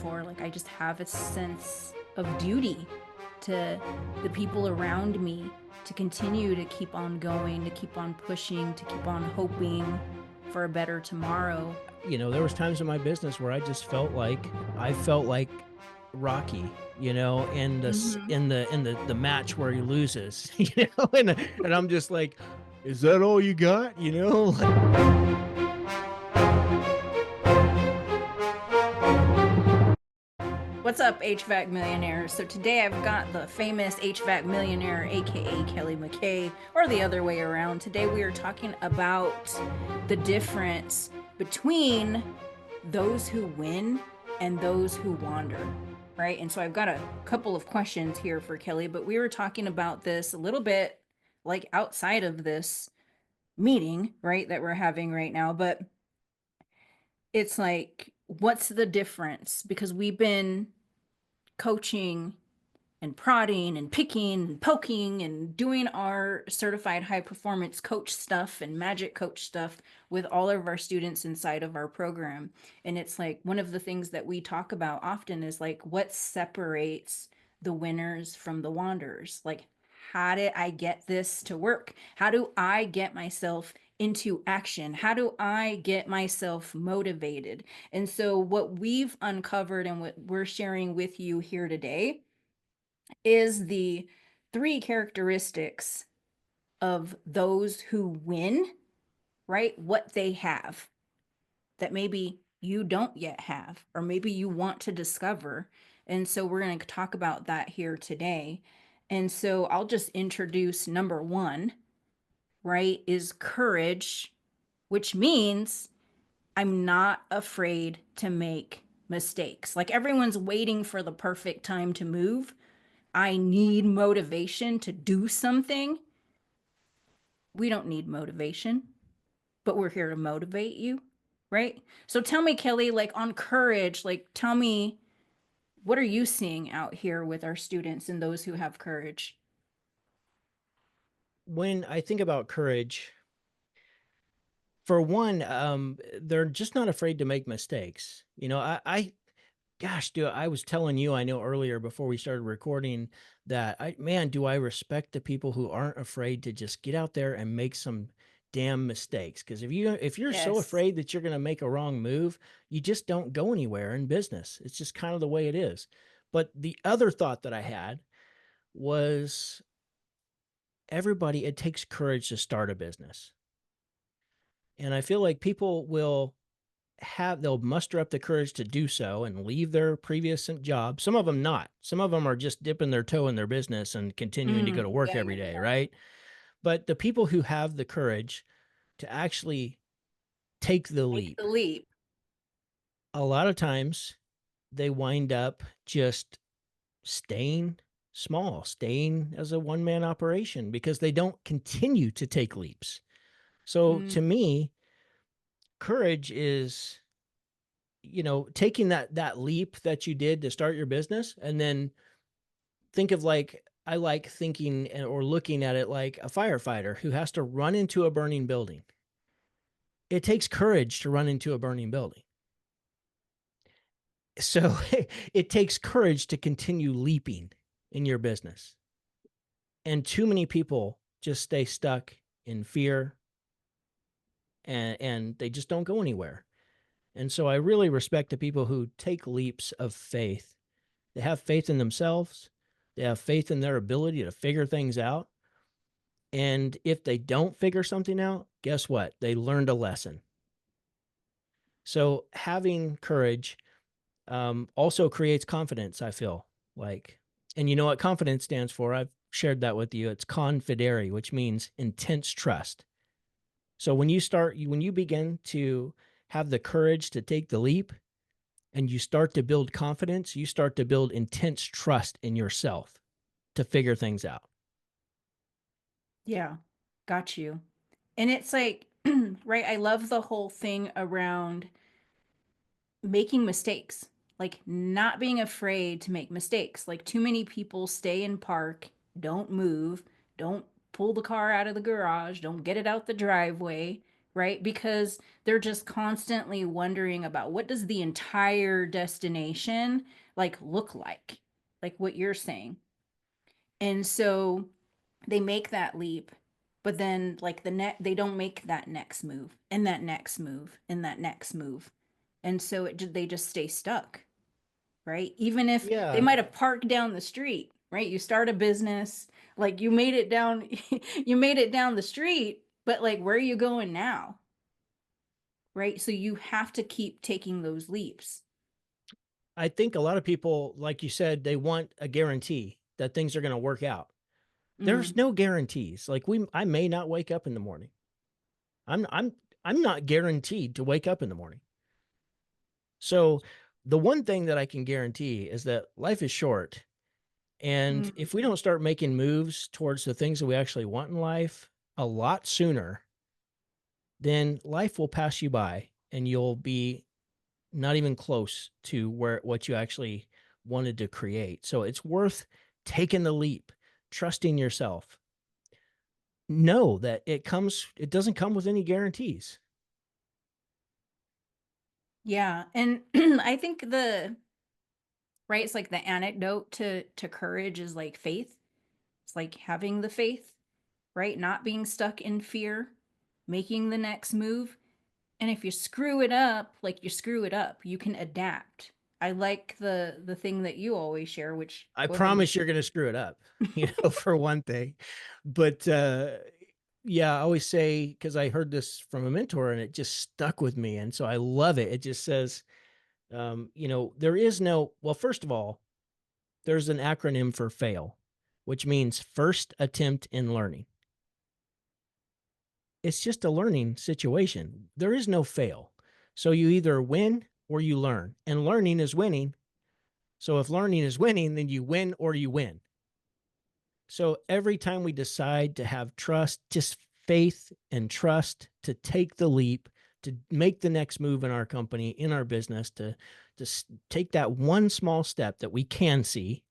before, like I just have a sense of duty to the people around me to continue to keep on going, to keep on pushing, to keep on hoping for a better tomorrow. There was times in my business where I felt like Rocky, Hmm. in the match where he loses, and I'm just like, is that all you got? What's up, HVAC millionaires? So today I've got the famous HVAC millionaire, aka Kelley McKay, or the other way around. Today we are talking about the difference between those who win and those who wander, right? And so I've got a couple of questions here for Kelley, but we were talking about this a little bit like outside of this meeting, right, that we're having right now. But it's like, what's the difference? Because we've been coaching and prodding and picking and poking and doing our certified high performance coach stuff and magic coach stuff with all of our students inside of our program. And it's like one of the things that we talk about often is like what separates the winners from the wanderers. Like, how did I get this to work? How do I get myself into action? How do I get myself motivated? And so, what we've uncovered and what we're sharing with you here today is the three characteristics of those who win, right? What they have that maybe you don't yet have, or maybe you want to discover. And so we're going to talk about that here today. And so I'll just introduce number one, right? Is courage, which means I'm not afraid to make mistakes. Like everyone's waiting for the perfect time to move. I need motivation to do something. We don't need motivation, but we're here to motivate you, right? So tell me, Kelley, like on courage, like tell me, what are you seeing out here with our students and those who have courage? When I think about courage, for one, they're just not afraid to make mistakes. Gosh, dude, I was telling you, I know earlier before we started recording that man, do I respect the people who aren't afraid to just get out there and make some damn mistakes. Because if you're so Yes. afraid that you're going to make a wrong move, you just don't go anywhere in business. It's just kind of the way it is. But the other thought that I had was it takes courage to start a business. And I feel like people they'll muster up the courage to do so and leave their previous job. Some of them not. Some of them are just dipping their toe in their business and continuing to go to work Yeah, every yeah, day, yeah. right? But the people who have the courage to actually take the Take the leap, leap. a lot of times they wind up just staying small, staying as a one-man operation because they don't continue to take leaps. So Mm, to me, courage is taking that leap that you did to start your business, and then think of like I like thinking or looking at it like a firefighter who has to run into a burning building. It takes courage to run into a burning building. So it takes courage to continue leaping in your business. And too many people just stay stuck in fear, and they just don't go anywhere. And so I really respect the people who take leaps of faith. They have faith in themselves. They have faith in their ability to figure things out. And if they don't figure something out, guess what? They learned a lesson. So having courage also creates confidence, I feel like. And you know what confidence stands for? I've shared that with you. It's confidere, which means intense trust. So when you begin to have the courage to take the leap and you start to build confidence, you start to build intense trust in yourself to figure things out. yeah, got you. And it's like, right, I love the whole thing around making mistakes, like not being afraid to make mistakes. Like too many people stay in park, don't move, don't pull the car out of the garage, don't get it out the driveway, right? Because they're just constantly wondering about what does the entire destination like look like what you're saying. And so they make that leap, but then like they don't make that next move and that next move and that next move. And so they just stay stuck, right? Even if they Yeah, might have parked down the street, right? You start a business, like you made it down you made it down the street, but like where are you going now? Right? So you have to keep taking those leaps. I think a lot of people, like you said, they want a guarantee that things are going to work out. There's Mm, no guarantees. Like I may not wake up in the morning. I'm I'm I'm not guaranteed to wake up in the morning. So the one thing that I can guarantee is that life is short. And mm. if we don't start making moves towards the things that we actually want in life a lot sooner, then life will pass you by and you'll be not even close to where what you actually wanted to create. So it's worth taking the leap, trusting yourself. Know that it doesn't come with any guarantees. Yeah. And I think right, it's like the antidote to courage is like faith. It's like having the faith, right? Not being stuck in fear, making the next move. And if you screw it up, like you screw it up, you can adapt. I like the thing that you always share, which I go ahead and promise you're going to screw it up, for one thing. But yeah, I always say, because I heard this from a mentor and it just stuck with me. And so I love it. It just says, there is no, well, first of all, there's an acronym for FAIL, which means first attempt in learning. It's just a learning situation. There is no fail. So you either win or you learn, and learning is winning. So if learning is winning, then you win or you win. So every time we decide to have trust, just faith and trust to take the leap, to make the next move in our company, in our business, to take that one small step that we can see.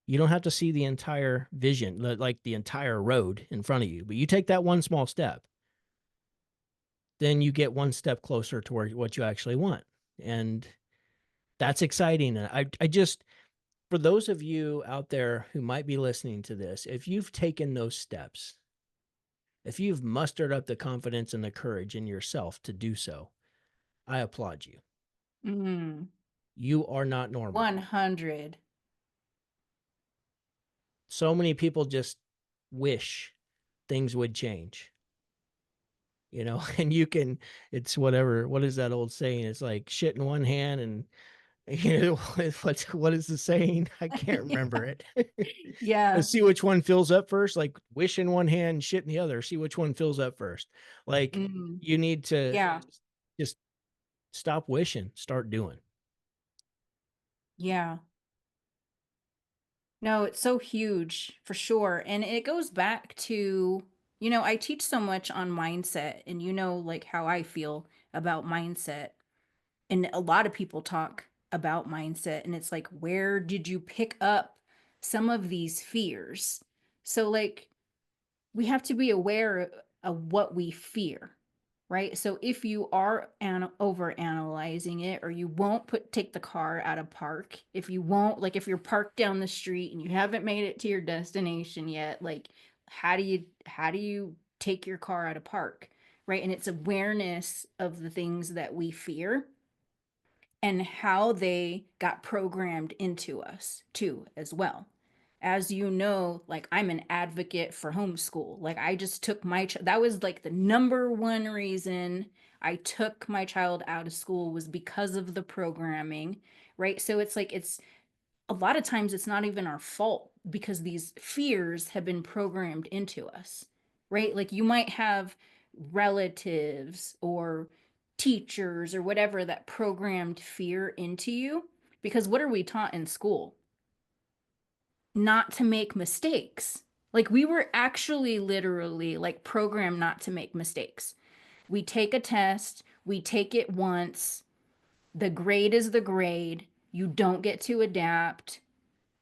You don't have to see the entire vision, like the entire road in front of you, but you take that one small step, then you get one step closer toward what you actually want. And that's exciting. And I just, for those of you out there who might be listening to this, if you've taken those steps, if you've mustered up the confidence and the courage in yourself to do so, I applaud you. mm, You are not normal. 100. So many people just wish things would change, and it's whatever. What is that old saying? It's like shit in one hand and, what is the saying? I can't remember it. Yeah. Let's see which one fills up first. Like wish in one hand, shit in the other. See which one fills up first. Like Mm, you need to yeah. just stop wishing, start doing. Yeah. No, it's so huge for sure. And it goes back to, I teach so much on mindset and like how I feel about mindset. And a lot of people talk about mindset and it's like, where did you pick up some of these fears? So like we have to be aware of what we fear, right? So if you are over analyzing it, or you won't take the car out of park, if you won't, like if you're parked down the street and you haven't made it to your destination yet, like how do you take your car out of park, right? And it's awareness of the things that we fear and how they got programmed into us too as well. As you know, like I'm an advocate for homeschool. Like I just took that was like the number one reason I took my child out of school was because of the programming, right? So it's like it's a lot of times it's not even our fault because these fears have been programmed into us, right? Like you might have relatives or teachers or whatever that programmed fear into you. Because what are we taught in school? Not to make mistakes. Like we were actually literally like programmed not to make mistakes. We take a test, we take it once, the grade is the grade, you don't get to adapt,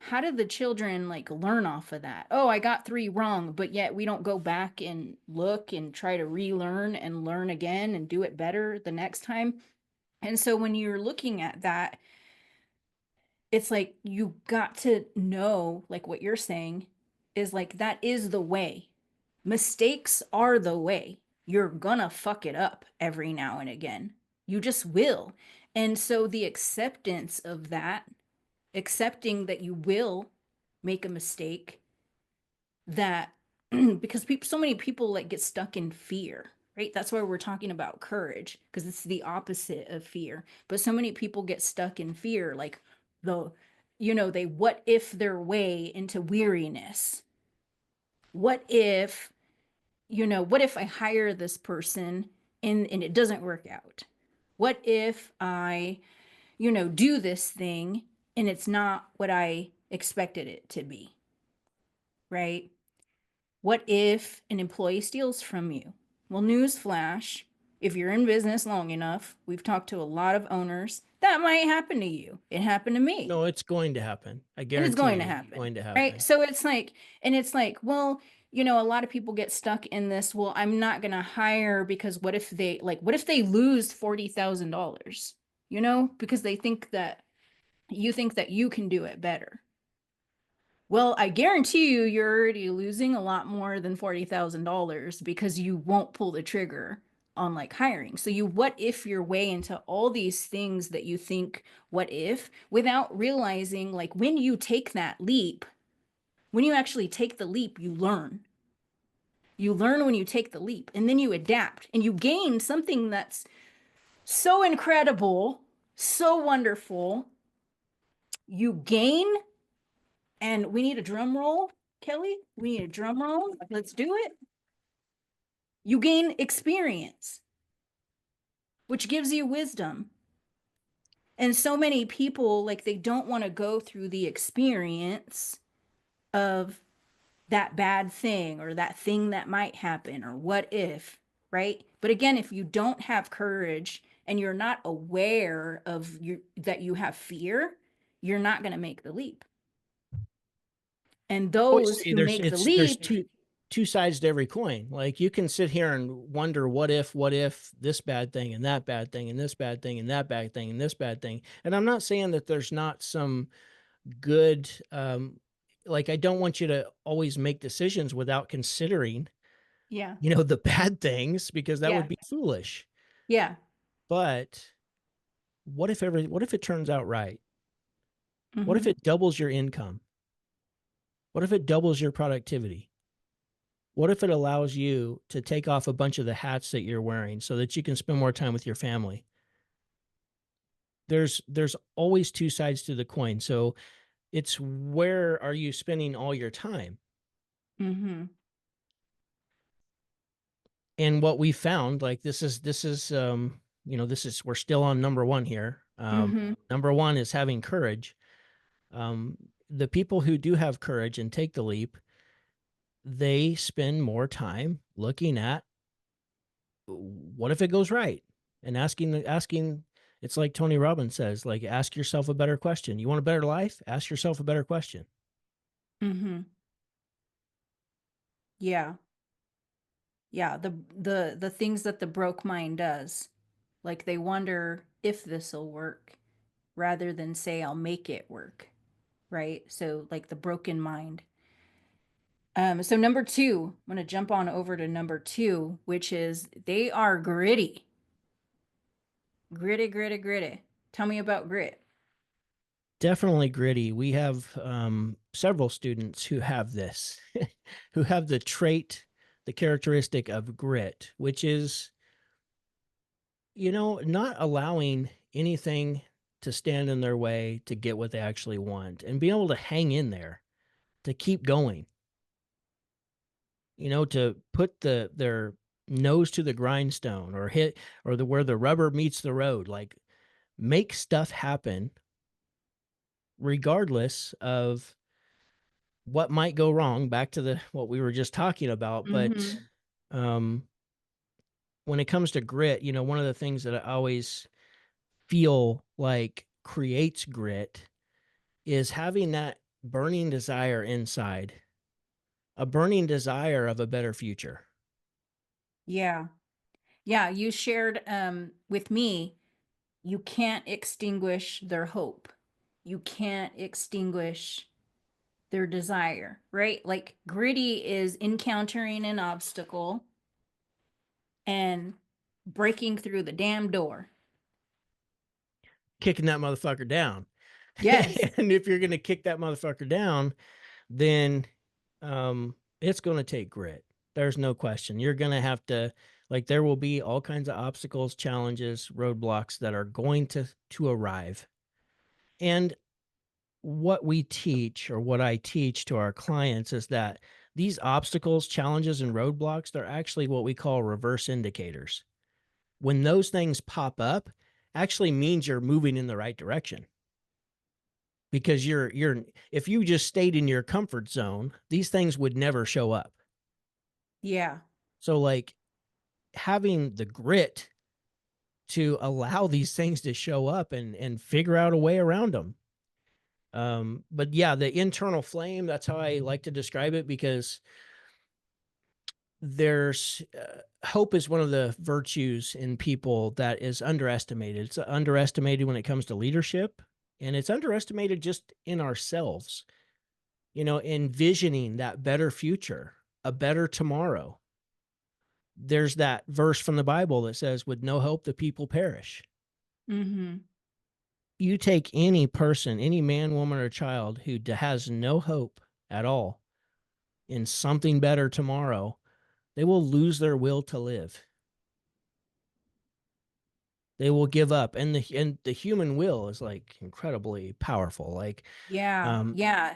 how did the children like learn off of that? Oh, I got three wrong, but yet we don't go back and look and try to relearn and learn again and do it better the next time. And so when you're looking at that, it's like you got to know, like what you're saying is like that is the way. Mistakes are the way. You're gonna fuck it up every now and again. You just will. And so the acceptance of that, accepting that you will make a mistake, that because people, so many people like get stuck in fear, right? That's why we're talking about courage, because it's the opposite of fear. But so many people get stuck in fear, like the, they what if their way into weariness. What if, what if I hire this person and it doesn't work out? What if I, do this thing and it's not what I expected it to be, right? What if an employee steals from you? Well, newsflash, if you're in business long enough, we've talked to a lot of owners, that might happen to you. It happened to me. No, it's going to happen. I And it's guarantee going to you it's happen, going to right? happen. So it's like, and it's like, well, a lot of people get stuck in this. Well, I'm not going to hire because what if they lose $40,000, because they think that you can do it better. Well, I guarantee you're already losing a lot more than $40,000 because you won't pull the trigger on like hiring. So you what if your way into all these things that you think what if without realizing like when you take that leap, when you actually take the leap, you learn. You learn when you take the leap and then you adapt and you gain something that's so incredible, so wonderful. You gain, and we need a drum roll, Kelley. We need a drum roll. Let's do it. You gain experience, which gives you wisdom. And so many people, like, they don't want to go through the experience of that bad thing or that thing that might happen or what if, right? But again, if you don't have courage and you're not aware of that you have fear, you're not going to make the leap. And Always those say who make the there's leap, two sides to every coin. Like you can sit here and wonder what if this bad thing and that bad thing and this bad thing and that bad thing and this bad thing. And I'm not saying that there's not some good like I don't want you to always make decisions without considering, yeah, the bad things because that yeah, would be foolish. yeah. But what if it turns out right? What if Mm-hmm. it doubles your income? What if it doubles your productivity? What if it allows you to take off a bunch of the hats that you're wearing so that you can spend more time with your family? There's always two sides to the coin. So it's where are you spending all your time? Mm-hmm. And what we found, like this is we're still on number one here. Mm-hmm. Number one is having courage. Um, the people who do have courage and take the leap, they spend more time looking at what if it goes right and asking. It's like Tony Robbins says, like ask yourself a better question. You want a better life? Ask yourself a better question. Mm-hmm. Yeah. Yeah. The things that the broke mind does. Like they wonder if this'll work rather than say I'll make it work. Right? So like the broken mind. So number two, I'm gonna jump on over to number two, which is they are gritty. Gritty, gritty, gritty. Tell me about grit. Definitely gritty. We have several students who have this, who have the trait, the characteristic of grit, which is, not allowing anything to stand in their way to get what they actually want and be able to hang in there, to keep going, to put their nose to the grindstone or hit or where the rubber meets the road, like make stuff happen regardless of what might go wrong, back to the what we were just talking about. But Mm-hmm. um when it comes to grit, one of the things that I always feel like creates grit is having that burning desire inside, a burning desire of a better future. Yeah. Yeah, you shared with me, you can't extinguish their hope. You can't extinguish their desire, right? Like gritty is encountering an obstacle and breaking through the damn door. Kicking that motherfucker down. Yes. And if you're going to kick that motherfucker down, then it's going to take grit. There's no question. You're going to have to, like, there will be all kinds of obstacles, challenges, roadblocks that are going to arrive. And what we teach, or what I teach to our clients, is that these obstacles, challenges, and roadblocks, they're actually what we call reverse indicators. When those things pop up, actually means you're moving in the right direction. Because you're if you just stayed in your comfort zone, these things would never show up. Yeah. So, like, having the grit to allow these things to show up and figure out a way around them. But yeah, the internal flame, that's how I like to describe it, because there's hope is one of the virtues in people that is underestimated. It's underestimated when it comes to leadership, and it's underestimated just in ourselves, envisioning that better future, a better tomorrow. There's that verse from the Bible that says, with no hope, the people perish. Mm-hmm. You take any person, any man, woman, or child who has no hope at all in something better tomorrow, they will lose their will to live. They will give up. And the human will is like incredibly powerful. Like, Yeah, um, yeah.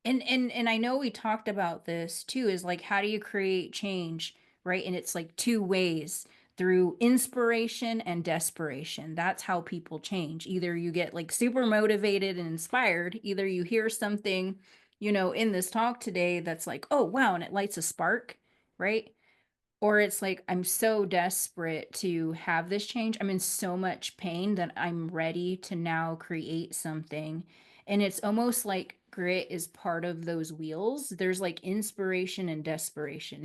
And I know we talked about this too, is like how do you create change, right? And it's like two ways, through inspiration and desperation. That's how people change. Either you get like super motivated and inspired, either you hear something, in this talk today that's like, "Oh, wow," and it lights a spark, right? Or it's like, I'm so desperate to have this change. I'm in so much pain that I'm ready to now create something. And it's almost like grit is part of those wheels. There's like inspiration and desperation,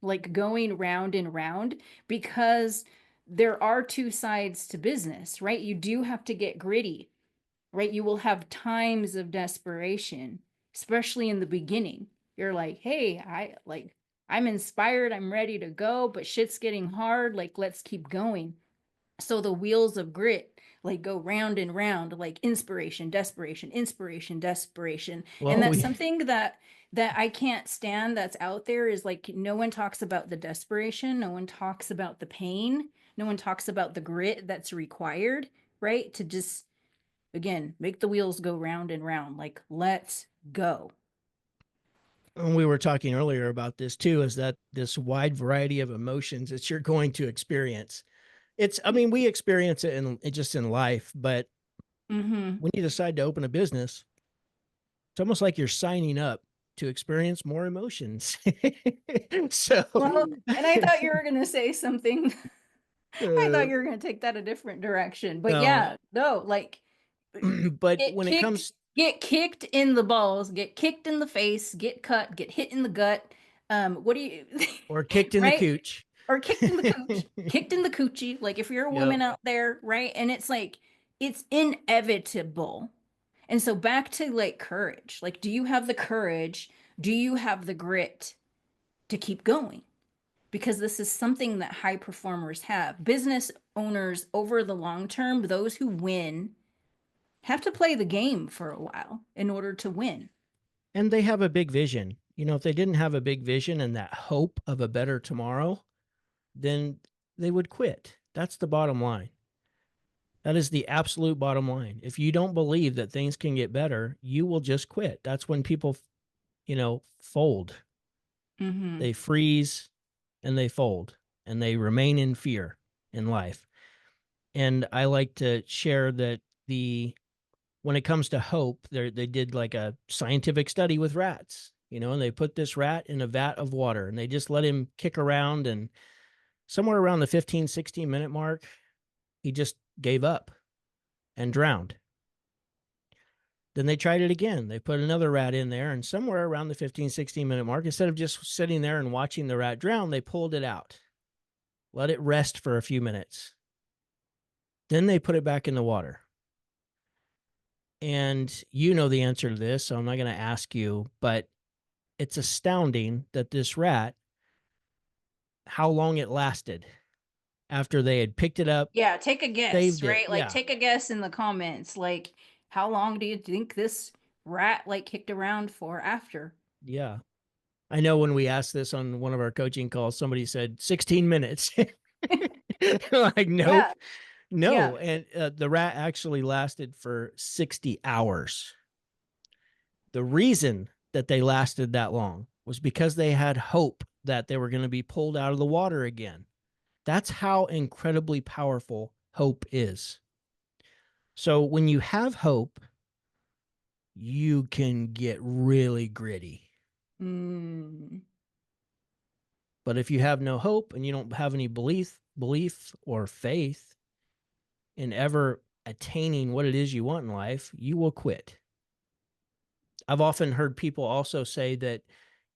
like going round and round, because there are two sides to business, right? You do have to get gritty, right? You will have times of desperation, especially in the beginning. You're like, hey, I'm inspired, I'm ready to go, but shit's getting hard. Like, let's keep going. So the wheels of grit like go round and round, like inspiration, desperation. And well, that's we something that I can't stand that's out there, is like no one talks about the desperation, no one talks about the pain, no one talks about the grit that's required, right? To just, again, make the wheels go round and round. Like, let's go. we were talking earlier about this too, is that this wide variety of emotions that you're going to experience. I mean, we experience it just in life, but Mm-hmm. when you decide to open a business, it's almost like you're signing up to experience more emotions. So, Well, and I thought you were gonna say something. I uh, thought you were gonna take that a different direction. But no, yeah, no, like but get when it kicked, comes, get kicked in the balls, get kicked in the face, get cut, get hit in the gut. What do you or kicked in the right? cooch. Or kicked in the cooch, kicked in the coochie. Like if you're a Yep. woman out there, right? And it's like it's inevitable. And so back to like courage. Like, do you have the courage? Do you have the grit to keep going? Because this is something that high performers have. Business owners over the long term, those who win, have to play the game for a while in order to win. And they have a big vision. If they didn't have a big vision and that hope of a better tomorrow, then they would quit. That's the bottom line. That is the absolute bottom line. If you don't believe that things can get better, you will just quit. That's when people, fold. Mm-hmm. They freeze and they fold and they remain in fear in life. And I like to share that when it comes to hope, they did like a scientific study with rats, and they put this rat in a vat of water and they just let him kick around, and somewhere around the 15-16 minute mark, he just gave up and drowned. Then they tried it again. They put another rat in there, and somewhere around the 15, 16-minute mark, instead of just sitting there and watching the rat drown, they pulled it out, let it rest for a few minutes. Then they put it back in the water. And you know the answer to this, so I'm not going to ask you, but it's astounding that this rat, how long it lasted after they had picked it up, Yeah, take a guess, saved it. right? Like Yeah. take a guess in the comments. Like how long do you think this rat like kicked around for after? Yeah. I know when we asked this on one of our coaching calls, somebody said 16 minutes. Like, nope, Yeah. Yeah. no. And the rat actually lasted for 60 hours. The reason that they lasted that long was because they had hope that they were going to be pulled out of the water again. That's how incredibly powerful hope is. So when you have hope, you can get really gritty. Mm. But if you have no hope and you don't have any belief or faith in ever attaining what it is you want in life, you will quit. I've often heard people also say that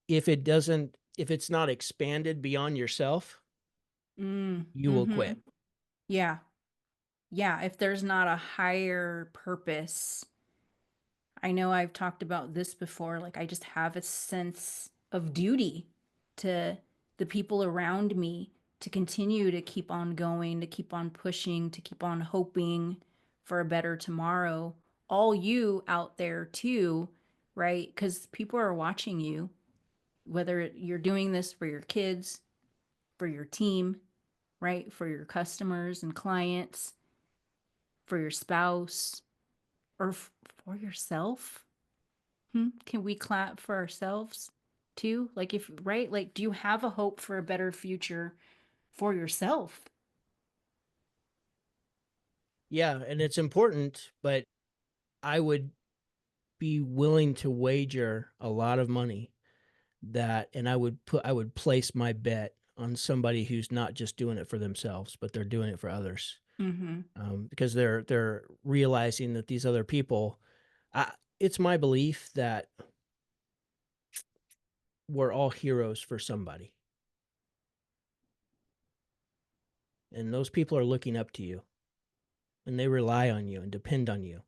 if it's not expanded beyond yourself, Mm. you will Mm-hmm. quit. Yeah. Yeah. If there's not a higher purpose, I know I've talked about this before. Like, I just have a sense of duty to the people around me to continue to keep on going, to keep on pushing, to keep on hoping for a better tomorrow. All you out there, too, right? Because people are watching you, whether you're doing this for your kids, for your team, right? For your customers and clients, for your spouse, or for yourself. Can we clap for ourselves too? Like, if, right? Like, do you have a hope for a better future for yourself? Yeah, and it's important, but I would be willing to wager a lot of money that, and I would place my bet on somebody who's not just doing it for themselves, but they're doing it for others. Mm-hmm. Because they're realizing that these other people, it's my belief that we're all heroes for somebody, and those people are looking up to you, and they rely on you and depend on you.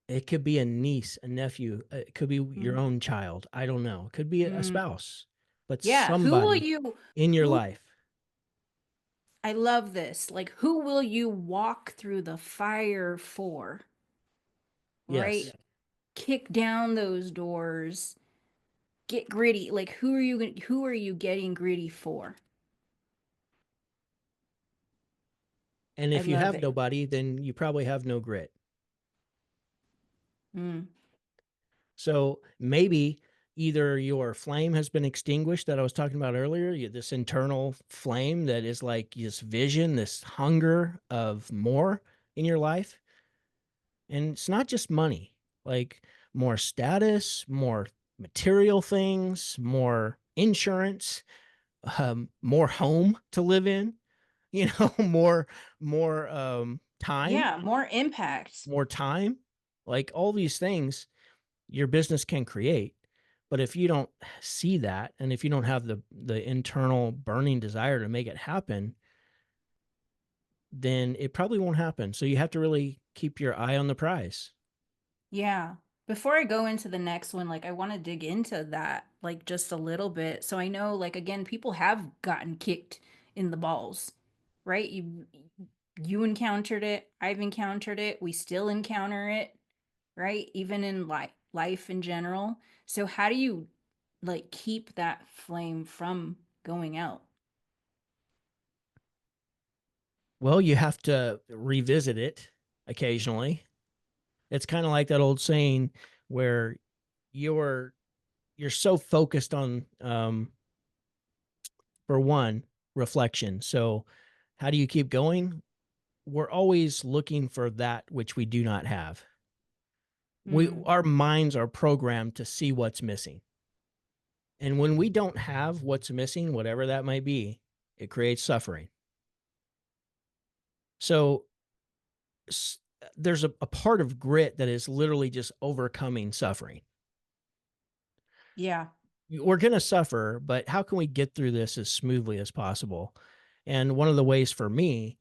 It could be a niece, a nephew, it could be your own child. I don't know. It could be a Mm-hmm. spouse, but Yeah. Who will somebody you, in your who, life. I love this. Like, who will you walk through the fire for? Right? Yes. Yeah. Kick down those doors, get gritty. Like, who are you getting gritty for? And I if you love have it. nobody, then you probably have no grit. Mm. So maybe either your flame has been extinguished that I was talking about earlier, this internal flame that is like this vision, this hunger of more in your life. And it's not just money, like more status, more material things, more insurance, more home to live in, more time, Yeah, more impact. more time, like all these things your business can create. But if you don't see that, and if you don't have the internal burning desire to make it happen, then it probably won't happen. So you have to really keep your eye on the prize. Yeah. Before I go into the next one, like I want to dig into that like just a little bit. So I know like again, people have gotten kicked in the balls, right? You encountered it, I've encountered it, we still encounter it, right? Even in life in general. So how do you like keep that flame from going out? Well, you have to revisit it occasionally. It's kind of like that old saying where you're you're so focused on for one, reflection. So how do you keep going? We're always looking for that which we do not have. Mm. Our minds are programmed to see what's missing. And when we don't have what's missing, whatever that might be, it creates suffering. So there's a part of grit that is literally just overcoming suffering. Yeah. We're going to suffer, but how can we get through this as smoothly as possible? And one of the ways for me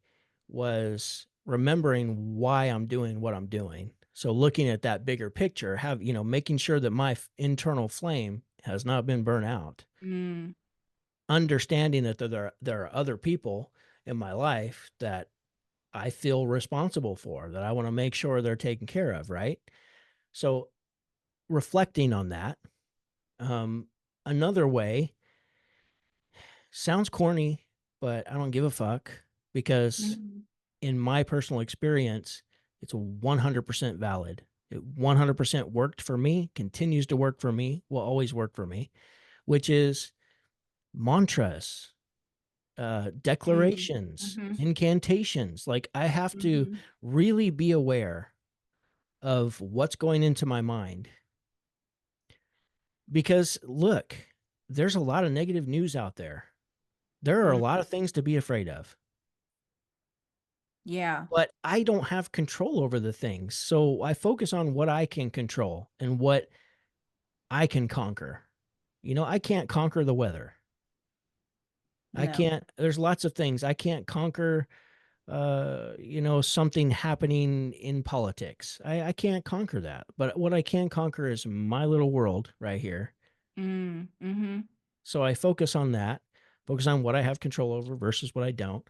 was remembering why I'm doing what I'm doing. So looking at that bigger picture, making sure that my internal flame has not been burnt out, Mm. understanding that there are other people in my life that I feel responsible for, that I want to make sure they're taken care of, right? So reflecting on that, um, another way sounds corny, but I don't give a fuck because Mhm. in my personal experience, it's 100% valid. It 100% worked for me, continues to work for me, will always work for me, which is mantras, Mm. declarations, Mhm. incantations. Like I have to Mhm. really be aware of what's going into my mind because look, there's a lot of negative news out there. There are a Mm. lot of things to be afraid of. Yeah. But I don't have control over the things. So I focus on what I can control and what I can conquer. I can't conquer the weather. I No. can't there's lots of things. I can't conquer something happening in politics. I can't conquer that. But what I can conquer is my little world right here. Mm. Mhm. So I focus on that, focus on what I have control over versus what I don't.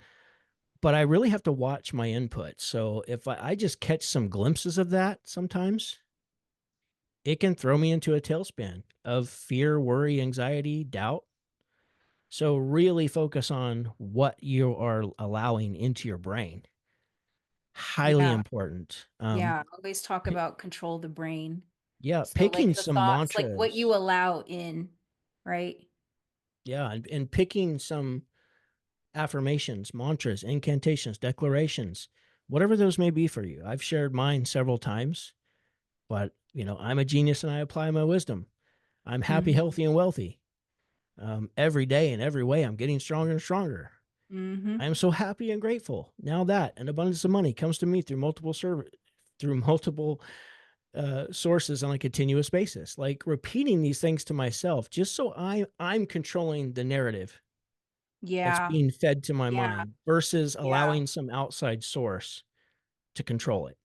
But I really have to watch my input. So if I just catch some glimpses of that sometimes, it can throw me into a tailspin of fear, worry, anxiety, doubt. So really focus on what you are allowing into your brain. Highly Yeah. important. Yeah. Always talk Pi about control the brain. Yeah, So picking like the some thoughts, like what you mantras. allow in, right? Yeah, and picking some affirmations, mantras, incantations, declarations, whatever those may be for you. I've shared mine several times, but, I'm a genius and I apply my wisdom. I'm happy, Mhm. healthy, and wealthy. Every day in every way, I'm getting stronger and stronger. I Mhm. am so happy and grateful. Now that an abundance of money comes to me through multiple sources on a continuous basis. Like repeating these things to myself, just so I'm controlling the narrative that's Yeah. being fed to my Yeah. mind versus Yeah. allowing some outside source to control it.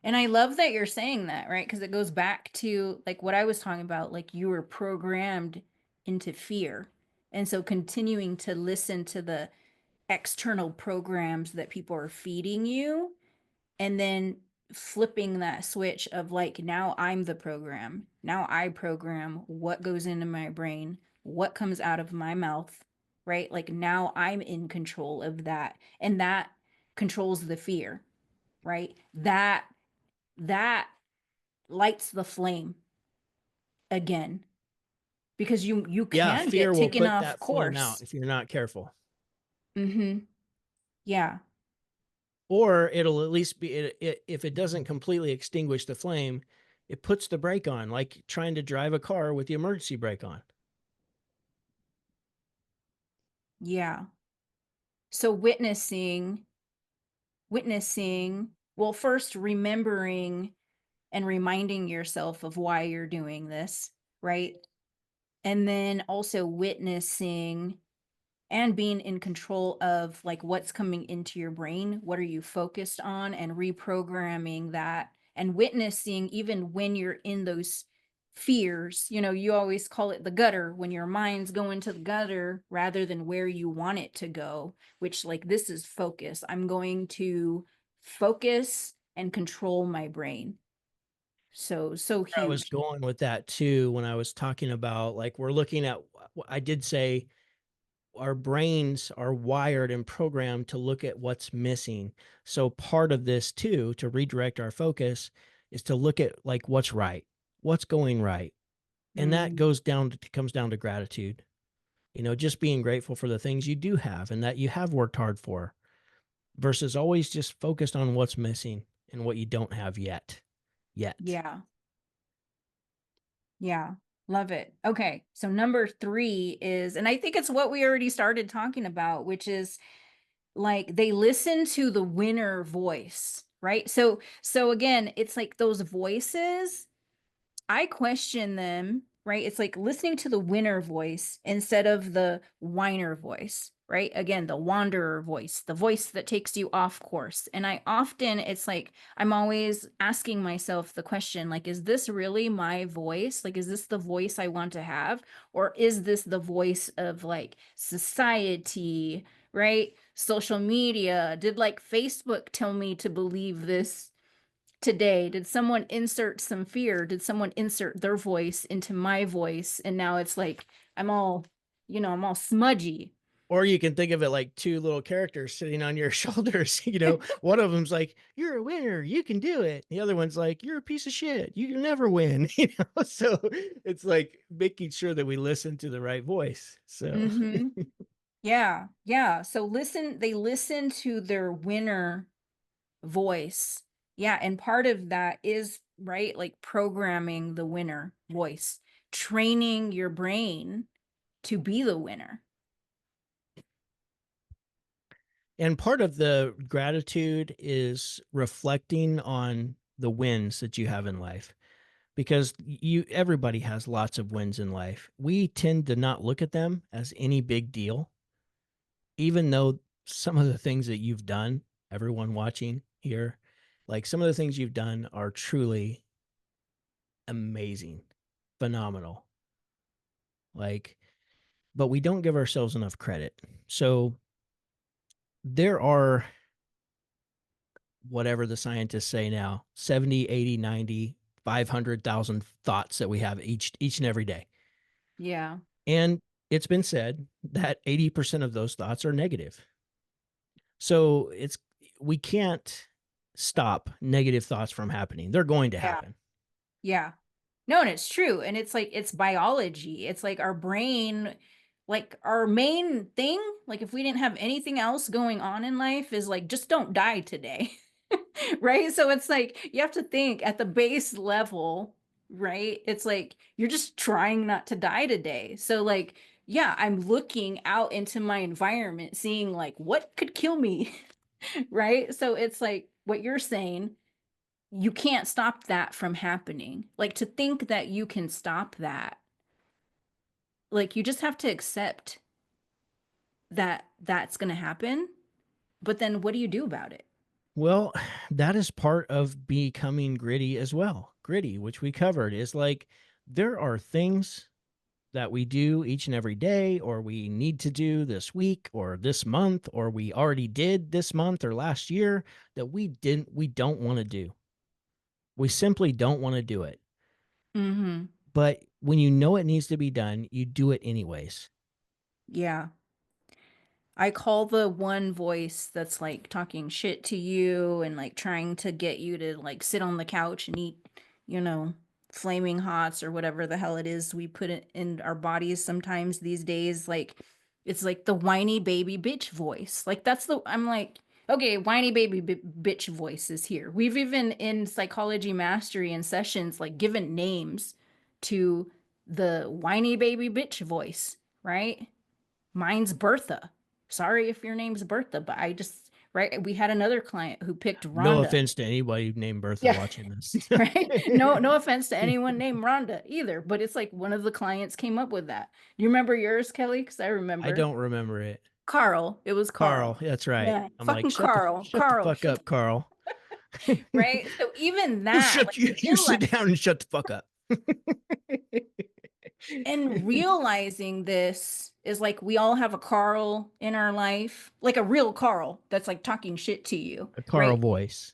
And I love that you're saying that, right? Because it goes back to like what I was talking about, like you were programmed into fear. And so continuing to listen to the external programs that people are feeding you and then flipping that switch of like now I'm the program. Now I program what goes into my brain, what comes out of my mouth, right? Like now I'm in control of that. And that controls the fear, right? That lights the flame again because you Yeah, can fear get will taken put off that flame out course. if you're not careful. Mhm. Yeah. Or it'll at least be if it doesn't completely extinguish the flame, it puts the brake on, like trying to drive a car with the emergency brake on. Yeah. So witnessing, well, first remembering and reminding yourself of why you're doing this, right? And then also witnessing and being in control of like what's coming into your brain, what are you focused on, and reprogramming that and witnessing even when you're in those fears. You always call it the gutter when your mind's going to the gutter rather than where you want it to go, which like this is focus. I'm going to focus and control my brain. So I was huge. going with that too when I was talking about like we're looking at I did say our brains are wired and programmed to look at what's missing. So part of this too, to redirect our focus, is to look at like what's right, what's going right. And that Mm, comes down to gratitude. Just being grateful for the things you do have and that you have worked hard for versus always just focused on what's missing and what you don't have yet. Yet. yeah. Yeah, love it. Okay, so number 3 is, and I think it's what we already started talking about, which is like they listen to the winner voice. right? So again, it's like those voices, I question them, right? It's like listening to the winner voice instead of the whiner voice, right? Again, the wanderer voice, the voice that takes you off course. And I often, it's like, I'm always asking myself the question, like, is this really my voice? Like, is this the voice I want to have? Or is this the voice of like society, right? Social media? Did like Facebook tell me to believe this today? Did someone insert some fear? Did someone insert their voice into my voice? And now it's like I'm all, I'm all smudgy. Or you can think of it like two little characters sitting on your shoulders. One of them's like, "You're a winner, you can do it." The other one's like, "You're a piece of shit, you can never win." So it's like making sure that we listen to the right voice. So Mm-hmm. Yeah, yeah. So they listen to their winner voice. Yeah, and part of that is, right, like programming the winner voice, training your brain to be the winner. and part of the gratitude is reflecting on the wins that you have in life, because everybody has lots of wins in life. We tend to not look at them as any big deal, even though some of the things that you've done, everyone watching here, like some of the things you've done are truly amazing, phenomenal. Like, but we don't give ourselves enough credit. So there are, whatever the scientists say now, 70, 80, 90, 500,000 thoughts that we have each and every day. Yeah. And it's been said that 80% of those thoughts are negative. So we can't stop negative thoughts from happening. They're going to Yeah. happen. Yeah. No, and it's true. And it's like it's biology. It's like our brain, like our main thing, like if we didn't have anything else going on in life, is like just don't die today. Right? So it's like you have to think at the base level, right? It's like you're just trying not to die today. So like, yeah, I'm looking out into my environment, seeing like what could kill me, right? So it's like what you're saying, you can't stop that from happening. Like to think that you can stop that, like you just have to accept that that's going to happen. But then what do you do about it? Well, that is part of becoming gritty as well. Gritty, which we covered, is like there are things that we do each and every day, or we need to do this week or this month, or we already did this month or last year, that we don't want to do. We simply don't want to do it. Mm-hmm. But when you know it needs to be done, you do it anyways. Yeah. I call the one voice that's like talking shit to you and like trying to get you to like sit on the couch and eat, you know, flaming hots or whatever the hell it is we put it in our bodies sometimes these days. Like it's like the whiny baby bitch voice. Like I'm like, okay, whiny baby bitch voice is here. We've even in psychology mastery and sessions like given names to the whiny baby bitch voice, right? Mine's Bertha. Sorry if your name's Bertha, but I just, right. We had another client who picked No Rhonda. offense to anybody named Bertha Yeah. watching this. Right. No offense to anyone named Rhonda either, but it's like one of the clients came up with that. You remember yours, Kelley? Because I I remember don't remember it. Carl. It was Carl, Carl. that's right. Yeah. I'm like, Fucking shut the Carl. shut the Carl. fuck up, Carl. Right. So even You that, shut like you sit down and shut the fuck up. and realizing this is like we all have a Carl in our life, like a real Carl that's like talking shit to you, A Carl right? voice.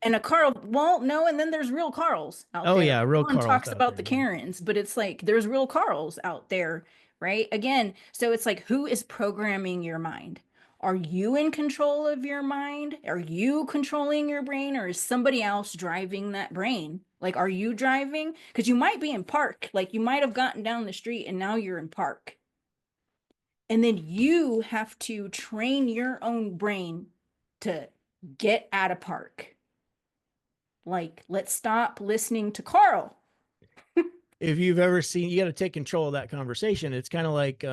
And a Carl, well, no, and then there's real Carls out Oh there. yeah, real Everyone Carl's talks out about there. the Yeah. Karens, but it's like there's real Carls out there, right? Again, so it's like who is programming your mind? Are you in control of your mind? Are you controlling your brain, or is somebody else driving that brain? Like, are you driving? Because you might be in park, like you might have gotten down the street and now you're in park. And then you have to train your own brain to get out of park. Like, let's stop listening to Carl. If you've ever seen, you got to take control of that conversation. It's kind of like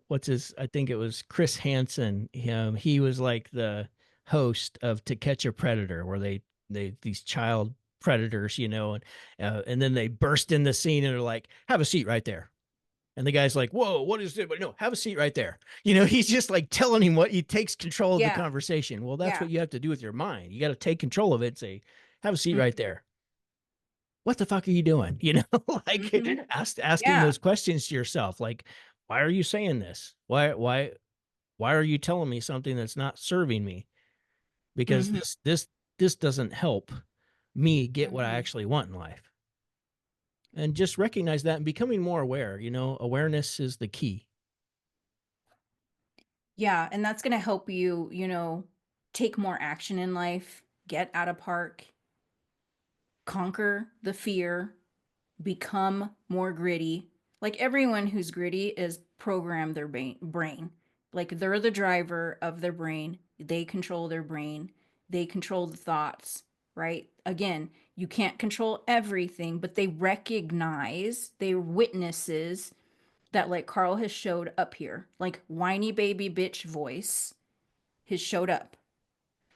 what's his, I think it was Chris Hansen. He was like host of To Catch a Predator, where they these child predators, and then they burst in the scene and are like, "Have a seat right there." And the guy's like, "Whoa, what is it?" But no, have a seat right there. He's just like telling him what he takes control of the Yeah. conversation. Well, that's Yeah. what you have to do with your mind. You got to take control of it and say, "Have a seat right Mhm. there." What the fuck are you doing? Like Mhm. asking Yeah. those questions to yourself. Like, why are you saying this? Why are you telling me something that's not serving me? Because Mhm. this doesn't help me get what I Mhm. actually want in life. And just recognize that and becoming more aware, awareness is the key. Yeah, and that's gonna help you, take more action in life, get out of park, conquer the fear, become more gritty. Like everyone who's gritty is programmed their brain. Like they're the driver of their brain. They control their brain. They control the thoughts, right? Again, you can't control everything, but they recognize, they witnesses that like Carl has showed up here. Like whiny baby bitch voice has showed up.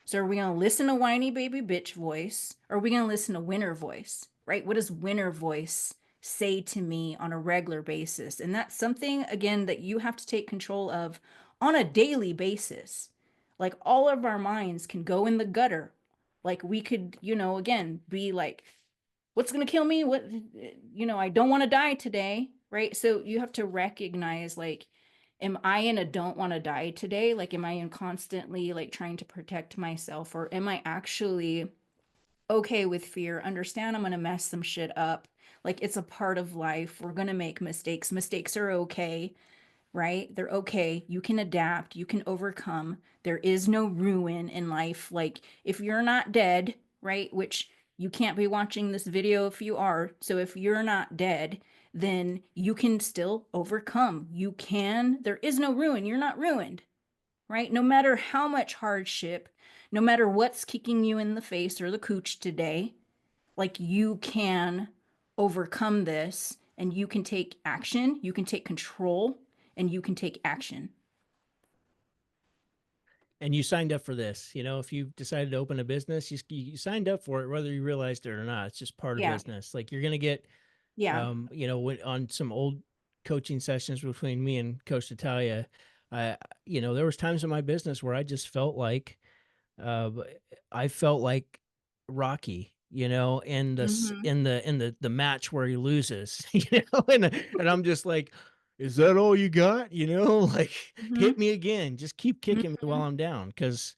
So are we going to listen to whiny baby bitch voice or are we going to listen to winner voice, right? What does winner voice say to me on a regular basis? And that's something, again, that you have to take control of on a daily basis. Like all of our minds can go in the gutter. Like we could, again, be like, what's going to kill me? I don't want to die today, right? So you have to recognize like, am I in a don't want to die today? Like, am I in constantly like trying to protect myself, or am I actually okay with fear? Understand I'm going to mess some shit up. Like, it's a part of life. We're going to make mistakes. Mistakes are okay, right? They're okay. You can adapt, you can overcome. There is no ruin in life. Like, if you're not dead, right? Which you can't be watching this video if you are. So, if you're not dead, then you can still overcome. You can, there is no ruin. You're not ruined, right? No matter how much hardship, no matter what's kicking you in the face or the cooch today, like you can overcome this and you can take action, you can take control, and you can take action. And you signed up for this. If you decided to open a business, you signed up for it, whether you realized it or not. It's just part of Yeah. business. Like you're going to get, Yeah. on some old coaching sessions between me and Coach Natalia, I, there was times in my business where I just felt like, uh, I felt like Rocky, Mm-hmm. in the match where he loses, and I'm just like, is that all you got? Like hit Mm-hmm. me again, just keep kicking me Mm-hmm. while I'm down, because,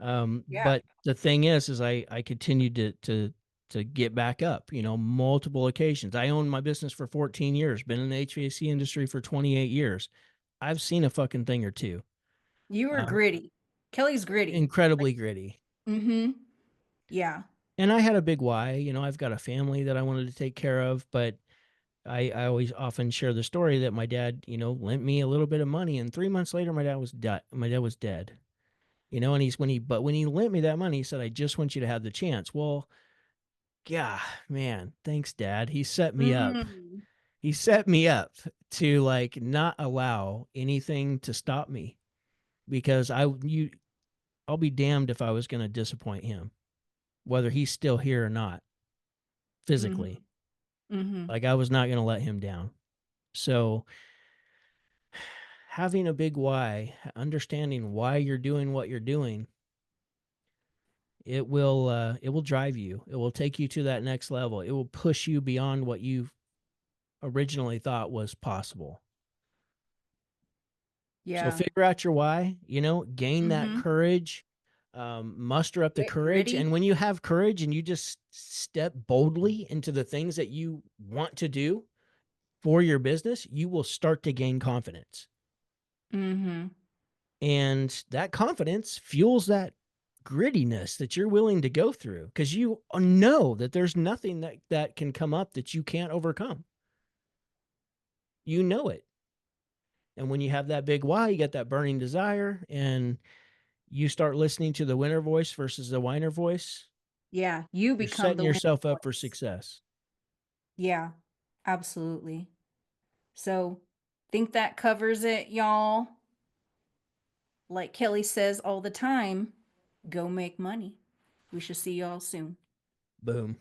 Yeah. but the thing is I continued to get back up, multiple occasions. I owned my business for 14 years, been in the HVAC industry for 28 years. I've seen a fucking thing or two. You were Um, gritty. Kelly's gritty. incredibly gritty. Mm-hmm. Yeah. And I had a big why. I've got a family that I wanted to take care of, but I always often share the story that my dad, lent me a little bit of money, and 3 months later, my dad was dead. My dad was dead. And when he lent me that money, he said, "I just want you to have the chance." Well, yeah, man, thanks, Dad. He set me up. Mm-hmm. He set me up to like not allow anything to stop me, because I'll be damned if I was going to disappoint him, whether he's still here or not, physically. Mm-hmm. Like I was not going to let him down. So having a big why, understanding why you're doing what you're doing, it will drive you. It will take you to that next level. It will push you beyond what you originally thought was possible. So Yeah. figure out your why, gain that Mm-hmm. courage, muster up the Get courage. gritty. And when you have courage and you just step boldly into the things that you want to do for your business, you will start to gain confidence. Mm-hmm. And that confidence fuels that grittiness that you're willing to go through, because you know that there's nothing that can come up that you can't overcome. You know it. And when you have that big why, you get that burning desire, and you start listening to the winner voice versus the whiner voice, Yeah. You you're become setting the winner yourself up for voice. success. Yeah. Absolutely. So think that covers it, y'all. Like Kelly says all the time. Go make money. We shall see y'all soon. Boom.